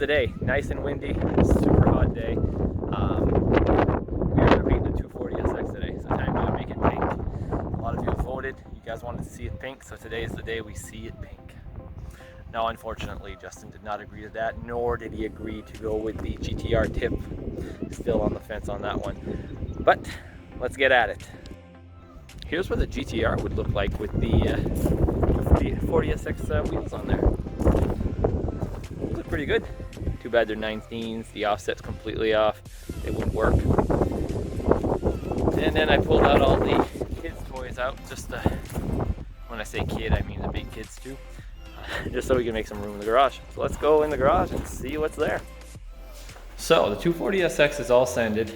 the day. Nice and windy, super hot day. We're gonna paint the 240SX today, so time to make it pink. A lot of you voted. You guys wanted to see it pink, so today is the day we see it pink. Now, unfortunately, Justin did not agree to that, nor did he agree to go with the GTR tip. Still on the fence on that one. But let's get at it. Here's what the GTR would look like with the 40SX wheels on there. Look pretty good. Too bad they're 19s. The offset's completely off. They wouldn't work. And then I pulled out all the kids' toys out. Just when I say kid, I mean the big kids too. Just so we can make some room in the garage. So let's go in the garage and see what's there. So the 240SX is all sanded.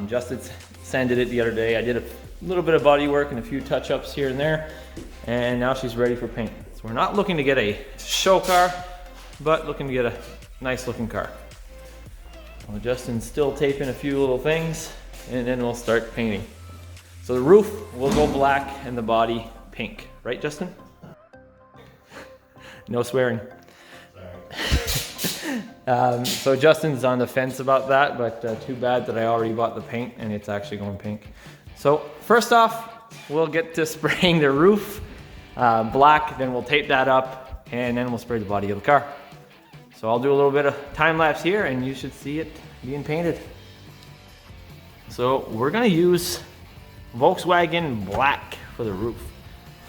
Justin sanded it the other day. I did a little bit of body work and a few touch-ups here and there, and now she's ready for paint. So we're not looking to get a show car, but looking to get a nice looking car. Well, Justin's still taping a few little things, and then we'll start painting. So the roof will go black and the body pink, right, Justin? No swearing. So Justin's on the fence about that, but too bad that I already bought the paint and it's actually going pink. So first off, we'll get to spraying the roof black, then we'll tape that up, and then we'll spray the body of the car. So I'll do a little bit of time lapse here and you should see it being painted. So we're gonna use Volkswagen black for the roof.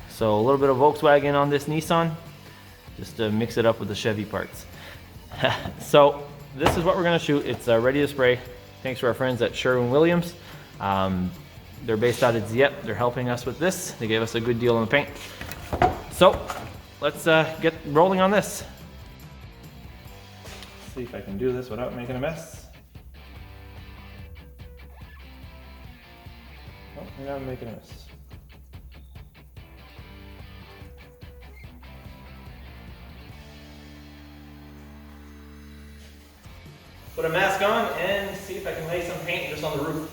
So a little bit of Volkswagen on this Nissan, just to mix it up with the Chevy parts. So this is what we're gonna shoot. It's ready to spray. Thanks to our friends at Sherwin-Williams. They're based out of Dieppe. They're helping us with this. They gave us a good deal on the paint. So let's get rolling on this. See if I can do this without making a mess. Oh, maybe I'm making a mess. Put a mask on and see if I can lay some paint just on the roof.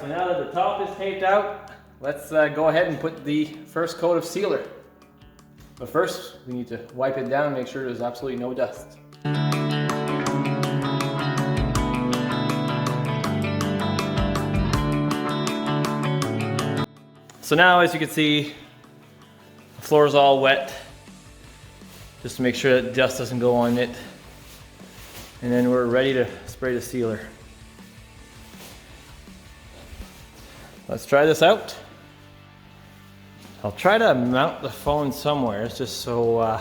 So now that the top is taped out, let's go ahead and put the first coat of sealer. But first, we need to wipe it down and make sure there's absolutely no dust. So now, as you can see, the floor is all wet, just to make sure that dust doesn't go on it. And then we're ready to spray the sealer. Let's try this out. I'll try to mount the phone somewhere just so it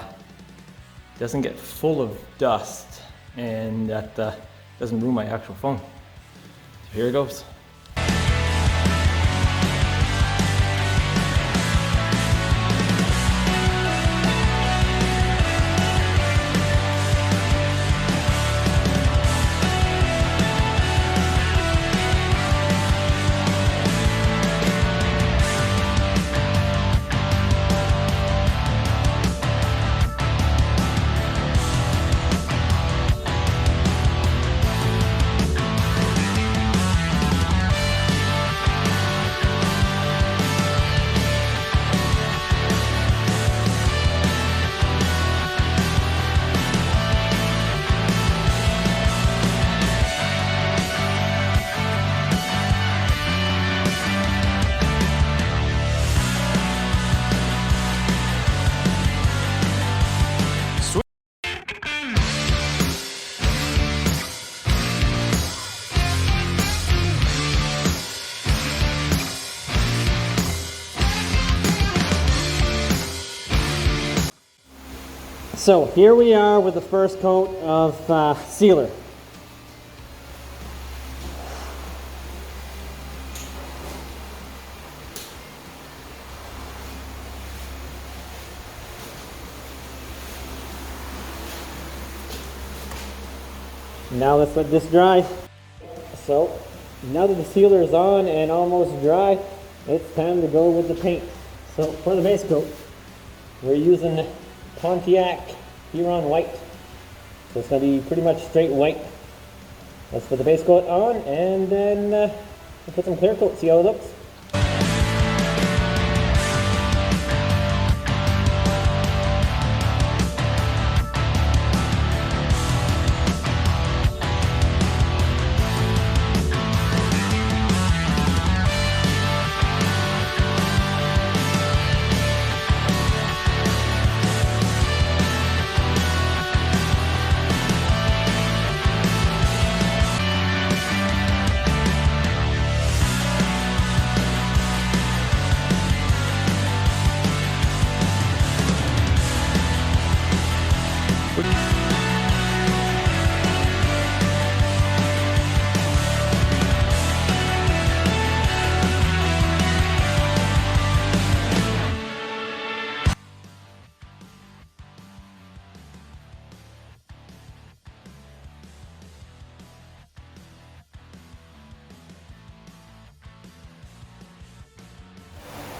doesn't get full of dust and that doesn't ruin my actual phone. So here it goes. So here we are with the first coat of sealer. Now let's let this dry. So now that the sealer is on and almost dry, it's time to go with the paint. So for the base coat, we're using Pontiac Huron White. So it's going to be pretty much straight white. Let's put the base coat on and then we'll put some clear coat, see how it looks.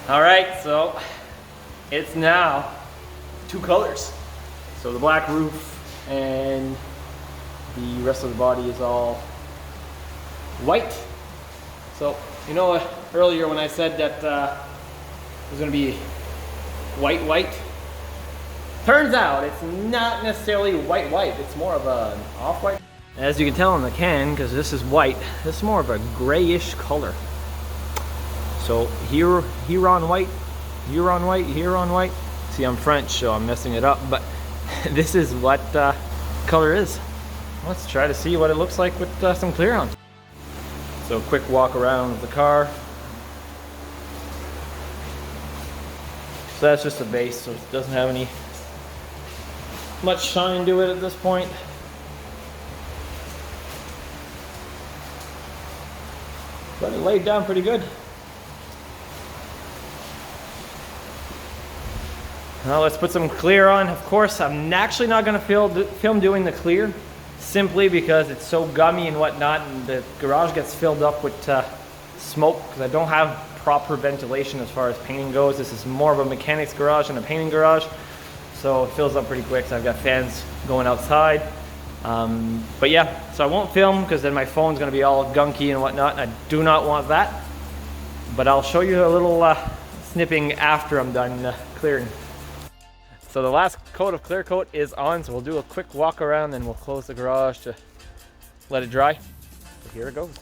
All right, so it's now two colors. So the black roof and the rest of the body is all white. So, you know, earlier when I said that it was gonna be white, turns out it's not necessarily white, it's more of an off-white. As you can tell in the can, because this is white, this is more of a grayish color. So Huron white. See, I'm French, so I'm messing it up, but this is what color is. Let's try to see what it looks like with some clear on. So quick walk around the car. So that's just a base, so it doesn't have any much shine to it at this point. But it laid down pretty good. Now let's put some clear on. Of course, I'm actually not going to film doing the clear, simply because it's so gummy and whatnot, and the garage gets filled up with smoke because I don't have proper ventilation as far as painting goes. This is more of a mechanic's garage than a painting garage, so it fills up pretty quick. So I've got fans going outside. But yeah, so I won't film because then my phone's going to be all gunky and whatnot. I do not want that. But I'll show you a little snipping after I'm done clearing. So the last coat of clear coat is on, so we'll do a quick walk around and we'll close the garage to let it dry. So here it goes.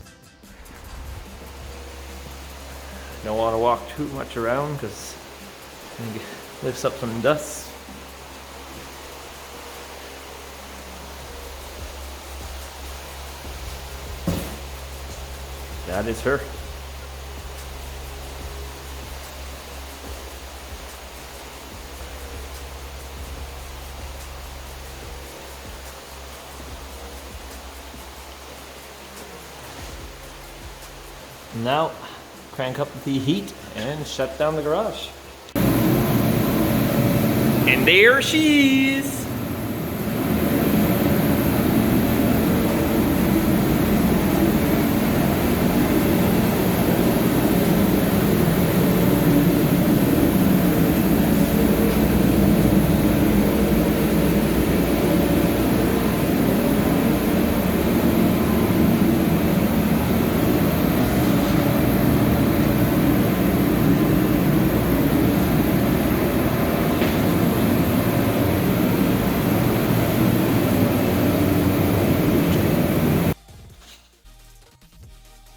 Don't want to walk too much around because it lifts up some dust. That is her. Now, crank up the heat and shut down the garage. And there she is.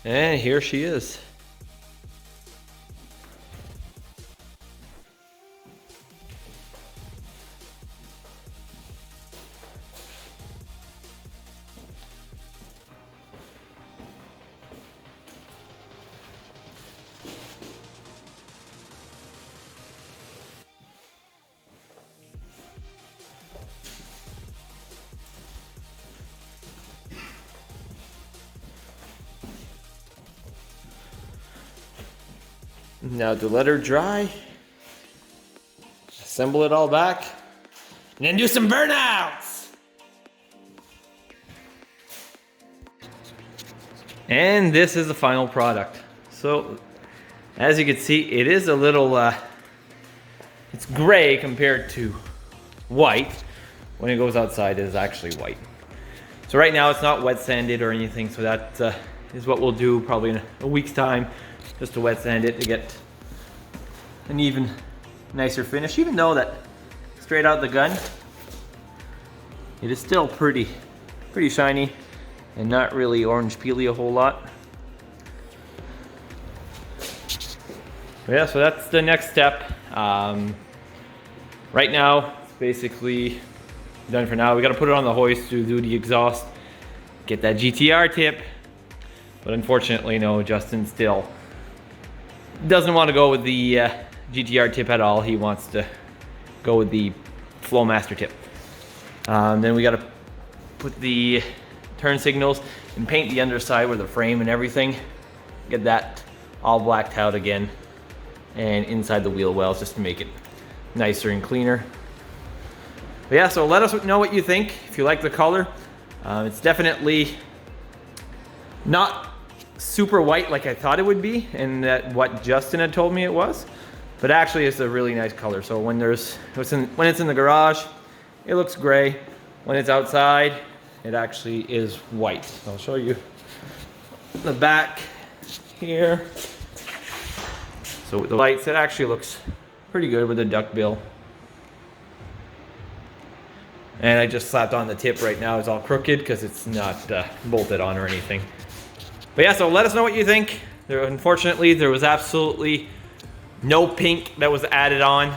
And here she is. Now to let her dry, assemble it all back, and then do some burnouts. And this is the final product. So, as you can see, it is a little, it's gray compared to white. When it goes outside, it is actually white. So right now it's not wet sanded or anything, so that is what we'll do probably in a week's time, just to wet sand it to get an even nicer finish. Even though that straight out the gun, it is still pretty shiny and not really orange peely a whole lot. But yeah, so that's the next step. Right now, it's basically done for now. We got to put it on the hoist to do the exhaust, get that GTR tip. But unfortunately, no, Justin still doesn't want to go with the GTR tip at all. He wants to go with the Flowmaster tip. Then we got to put the turn signals and paint the underside with the frame and everything. Get that all blacked out again, and inside the wheel wells just to make it nicer and cleaner. But yeah, so let us know what you think, if you like the color. It's definitely not super white like I thought it would be, and that what Justin had told me it was. But actually it's a really nice color. So when it's in the garage, it looks gray. When it's outside, it actually is white. I'll show you the back here. So with the lights, it actually looks pretty good with the duckbill. And I just slapped on the tip right now. It's all crooked because it's not bolted on or anything. But yeah, so let us know what you think. Unfortunately, there was absolutely no pink that was added on.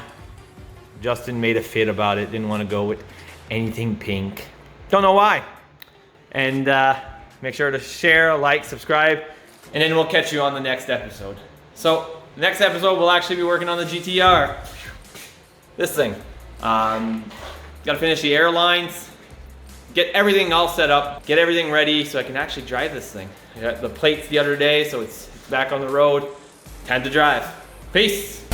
Justin made a fit about it. Didn't want to go with anything pink. Don't know why. And make sure to share, like, subscribe, and then we'll catch you on the next episode. So the next episode, we'll actually be working on the GTR. This thing. Gotta finish the airlines, get everything all set up, get everything ready so I can actually drive this thing. I got the plates the other day, so it's back on the road. Time to drive. Peace.